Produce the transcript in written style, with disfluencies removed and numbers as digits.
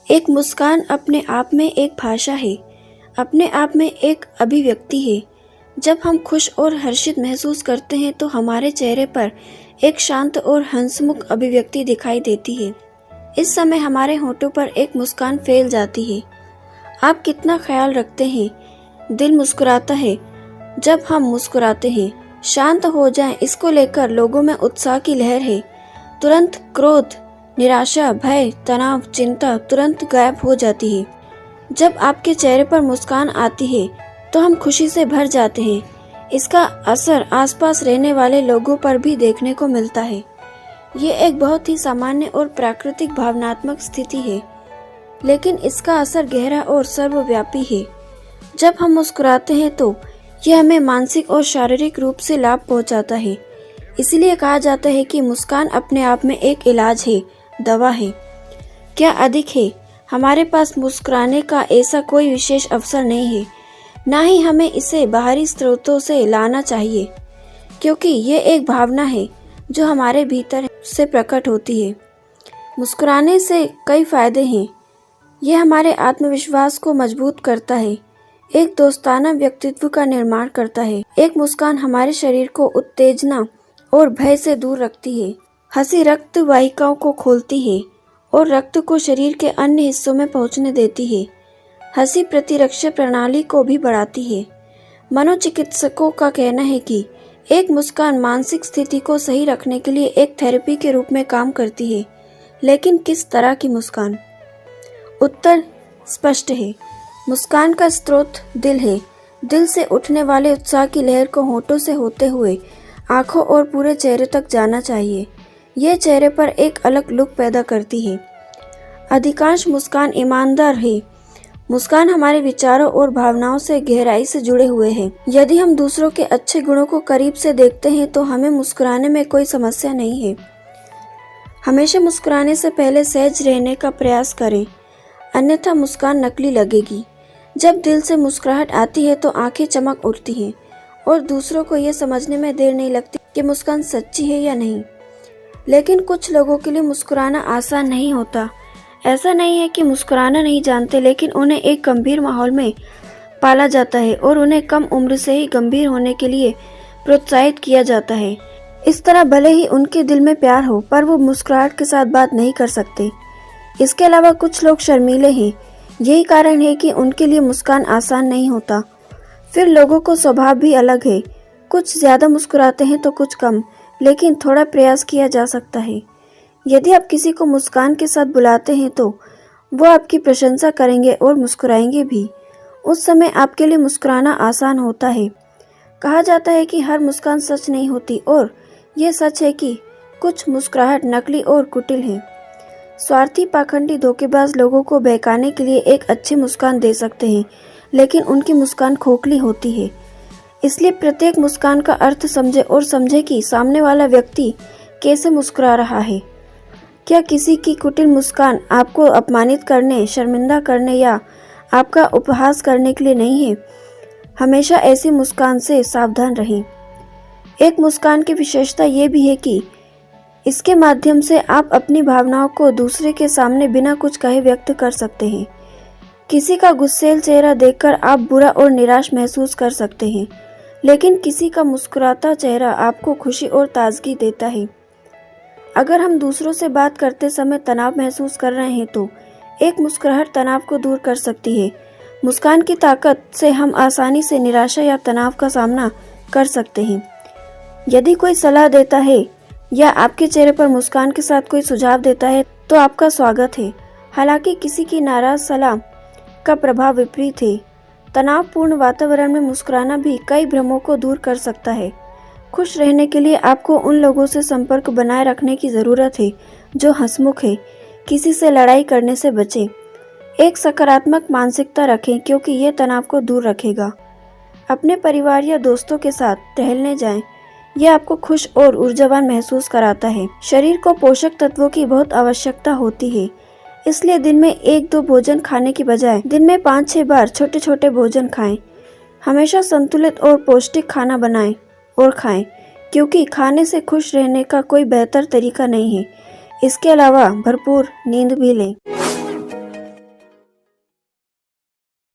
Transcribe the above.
एक मुस्कान अपने आप में एक भाषा है, अपने आप में एक अभिव्यक्ति है। जब हम खुश और हर्षित महसूस करते हैं तो हमारे चेहरे पर एक शांत और हंसमुख अभिव्यक्ति दिखाई देती है। इस समय हमारे होठों पर एक मुस्कान फैल जाती है। आप कितना ख्याल रखते हैं? दिल मुस्कुराता है जब हम मुस्कुराते हैं। शांत हो जाएं, इसको लेकर लोगों में उत्साह की लहर है। तुरंत क्रोध, निराशा, भय, तनाव, चिंता तुरंत गायब हो जाती है। जब आपके चेहरे पर मुस्कान आती है तो हम खुशी से भर जाते हैं। इसका असर आसपास रहने वाले लोगों पर भी देखने को मिलता है। ये एक बहुत ही सामान्य और प्राकृतिक भावनात्मक स्थिति है, लेकिन इसका असर गहरा और सर्वव्यापी है। जब हम मुस्कुराते हैं तो यह हमें मानसिक और शारीरिक रूप से लाभ पहुंचाता है। इसीलिए कहा जाता है कि मुस्कान अपने आप में एक इलाज है, दवा है। क्या अधिक है, हमारे पास मुस्कुराने का ऐसा कोई विशेष अवसर नहीं है, ना ही हमें इसे बाहरी स्रोतों से लाना चाहिए, क्योंकि ये एक भावना है जो हमारे भीतर से प्रकट होती है। मुस्कुराने से कई फायदे हैं। यह हमारे आत्मविश्वास को मजबूत करता है, एक दोस्ताना व्यक्तित्व का निर्माण करता है। एक मुस्कान हमारे शरीर को उत्तेजना और भय से दूर रखती है। हंसी रक्त वाहिकाओं को खोलती है और रक्त को शरीर के अन्य हिस्सों में पहुंचने देती है। हंसी प्रतिरक्षा प्रणाली को भी बढ़ाती है। मनोचिकित्सकों का कहना है कि एक मुस्कान मानसिक स्थिति को सही रखने के लिए एक थेरेपी के रूप में काम करती है। लेकिन किस तरह की मुस्कान? उत्तर स्पष्ट है। मुस्कान का स्रोत दिल है। दिल से उठने वाले उत्साह की लहर को होठों से होते हुए आंखों और पूरे चेहरे तक जाना चाहिए। यह चेहरे पर एक अलग लुक पैदा करती है। अधिकांश मुस्कान ईमानदार है। मुस्कान हमारे विचारों और भावनाओं से गहराई से जुड़े हुए हैं। यदि हम दूसरों के अच्छे गुणों को करीब से देखते हैं तो हमें मुस्कुराने में कोई समस्या नहीं है। हमेशा मुस्कुराने से पहले सहज रहने का प्रयास करें, अन्यथा मुस्कान नकली लगेगी। जब दिल से मुस्कुराहट आती है तो आंखें चमक उठती हैं और दूसरों को यह समझने में देर नहीं लगती कि मुस्कान सच्ची है या नहीं। लेकिन कुछ लोगों के लिए मुस्कुराना आसान नहीं होता। ऐसा नहीं है कि मुस्कुराना नहीं जानते, लेकिन उन्हें एक गंभीर माहौल में पाला जाता है और उन्हें कम उम्र से ही गंभीर होने के लिए प्रोत्साहित किया जाता है। इस तरह भले ही उनके दिल में प्यार हो, पर वो मुस्कुराहट के साथ बात नहीं कर सकते। इसके अलावा कुछ लोग शर्मीले हैं। यही कारण है कि उनके लिए मुस्कान आसान नहीं होता। फिर लोगों को स्वभाव भी अलग है। कुछ ज्यादा मुस्कुराते हैं तो कुछ कम, लेकिन थोड़ा प्रयास किया जा सकता है। यदि आप किसी को मुस्कान के साथ बुलाते हैं तो वो आपकी प्रशंसा करेंगे और मुस्कुराएंगे भी। उस समय आपके लिए मुस्कुराना आसान होता है। कहा जाता है कि हर मुस्कान सच नहीं होती, और यह सच है कि कुछ मुस्कुराहट नकली और कुटिल है। स्वार्थी, पाखंडी, धोखेबाज लोगों को बहकाने के लिए एक अच्छी मुस्कान दे सकते हैं, लेकिन उनकी मुस्कान खोखली होती है। इसलिए प्रत्येक मुस्कान का अर्थ समझे और समझे कि सामने वाला व्यक्ति कैसे मुस्कुरा रहा है। क्या किसी की कुटिल मुस्कान आपको अपमानित करने, शर्मिंदा करने या आपका उपहास करने के लिए नहीं है? हमेशा ऐसी मुस्कान से सावधान रहें। एक मुस्कान की विशेषता ये भी है कि इसके माध्यम से आप अपनी भावनाओं को दूसरे के सामने बिना कुछ कहे व्यक्त कर सकते हैं। किसी का गुस्सैल चेहरा देखकर आप बुरा और निराश महसूस कर सकते हैं, लेकिन किसी का मुस्कुराता चेहरा आपको खुशी और ताजगी देता है। अगर हम दूसरों से बात करते समय तनाव महसूस कर रहे हैं तो एक मुस्कुराहट तनाव को दूर कर सकती है। मुस्कान की ताकत से हम आसानी से निराशा या तनाव का सामना कर सकते हैं। यदि कोई सलाह देता है या आपके चेहरे पर मुस्कान के साथ कोई सुझाव देता है तो आपका स्वागत है। हालांकि किसी की नाराज सलाह का प्रभाव विपरीत है। तनावपूर्ण वातावरण में मुस्कुराना भी कई भ्रमों को दूर कर सकता है। खुश रहने के लिए आपको उन लोगों से संपर्क बनाए रखने की जरूरत है जो हंसमुख है। किसी से लड़ाई करने से बचें। एक सकारात्मक मानसिकता रखें, क्योंकि यह तनाव को दूर रखेगा। अपने परिवार या दोस्तों के साथ टहलने जाएं। यह आपको खुश और ऊर्जावान महसूस कराता है। शरीर को पोषक तत्वों की बहुत आवश्यकता होती है, इसलिए दिन में 1-2 भोजन खाने की बजाय दिन में 5-6 बार छोटे छोटे भोजन खाएं। हमेशा संतुलित और पौष्टिक खाना बनाएं और खाएं, क्योंकि खाने से खुश रहने का कोई बेहतर तरीका नहीं है। इसके अलावा भरपूर नींद भी लें।